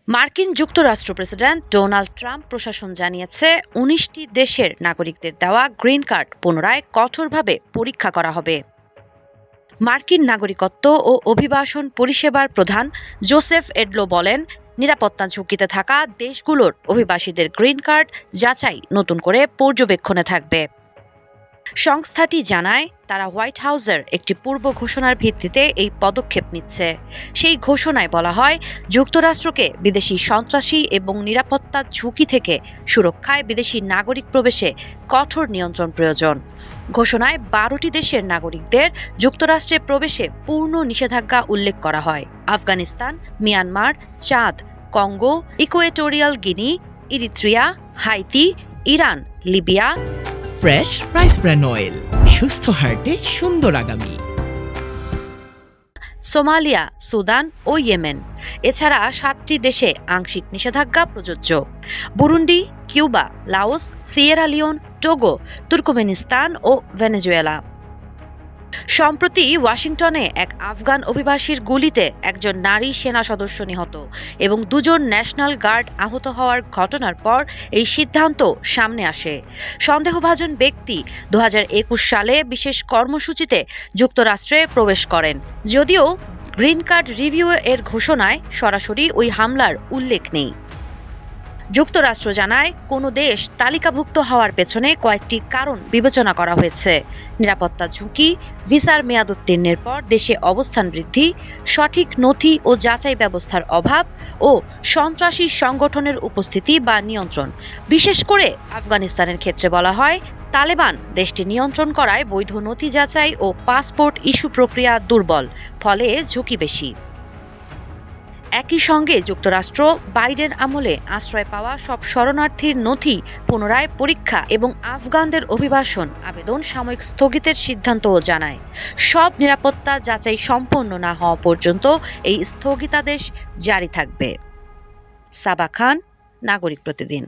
মার্কিন যুক্তরাষ্ট্র president Donald Trump প্রশাসন জানিয়েছে ১৯টি দেশের নাগরিকদের দেওয়া গ্রিন কার্ড পুনরায় কঠোরভাবে পরীক্ষা করা হবে। মার্কিন নাগরিকত্ব ও অভিবাসন পরিষেবার প্রধান জোসেফ এডলো বলেন, নিরাপত্তা ঝুঁকিতে থাকা দেশগুলোর অভিবাসীদের গ্রিন কার্ড যাচাই নতুন করে পর্যবেক্ষণে থাকবে। সংস্থাটি জানায়, তারা হোয়াইট হাউসের একটি পূর্ব ঘোষণার ভিত্তিতে এই পদক্ষেপ নিচ্ছে। সেই ঘোষণায় বলা হয়, যুক্তরাষ্ট্রকে বিদেশি সন্ত্রাসী এবং নিরাপত্তা ঝুঁকি থেকে সুরক্ষায় বিদেশি নাগরিক প্রবেশে কঠোর নিয়ন্ত্রণ প্রয়োজন। ঘোষণায় ১২টি দেশের নাগরিকদের যুক্তরাষ্ট্রে প্রবেশে পূর্ণ নিষেধাজ্ঞা উল্লেখ করা হয়। Afghanistan, Myanmar, Chad, Congo, Equatorial Guinea, Eritrea, Haiti, Iran, Libya. Fresh rice bran oil, সুস্থ হার্টে সুন্দর আগামী। সোমালিয়া, সুদান ও ইয়েমেন। এছাড়া ৭টি দেশে আংশিক নিষেধাজ্ঞা প্রযোজ্য: Burundi, Cuba, Laos, Sierra Leone, Togo, Turkmenistan ও ভেনেজুয়েলা। সম্প্রতি ওয়াশিংটনে এক আফগান অভিবাসীর গুলিতে একজন নারী সেনা সদস্য নিহত এবং ২জন ন্যাশনাল গার্ড আহত হওয়ার ঘটনার পর এই সিদ্ধান্ত সামনে আসে। সন্দেহভাজন ব্যক্তি ২০২১ সালে বিশেষ কর্মসূচিতে যুক্তরাষ্ট্রে প্রবেশ করেন, যদিও গ্রিন কার্ড রিভিউ এর ঘোষণায় সরাসরি ওই হামলার উল্লেখ নেই। যুক্তরাষ্ট্র জানায়, কোনো দেশ তালিকাভুক্ত হওয়ার পেছনে কয়েকটি কারণ বিবেচনা করা হয়েছে: নিরাপত্তা ঝুঁকি, ভিসার মেয়াদোত্তীর্ণের পর দেশে অবস্থান বৃদ্ধি, সঠিক নথি ও যাচাই ব্যবস্থার অভাব ও সন্ত্রাসী সংগঠনের উপস্থিতি বা নিয়ন্ত্রণ। বিশেষ করে আফগানিস্তানের ক্ষেত্রে বলা হয়, তালেবান দেশটি নিয়ন্ত্রণ করায় বৈধ নথি যাচাই ও পাসপোর্ট ইস্যু প্রক্রিয়া দুর্বল, ফলে ঝুঁকি বেশি। একই সঙ্গে যুক্তরাষ্ট্র বাইডেন আমলে আশ্রয় পাওয়া সব শরণার্থীর নথি পুনরায় পরীক্ষা এবং আফগানদের অভিবাসন আবেদন সাময়িক স্থগিতের সিদ্ধান্তও জানায়। সব নিরাপত্তা যাচাই সম্পন্ন না হওয়া পর্যন্ত এই স্থগিতাদেশ জারি থাকবে। সাবা খান, নাগরিক প্রতিদিন।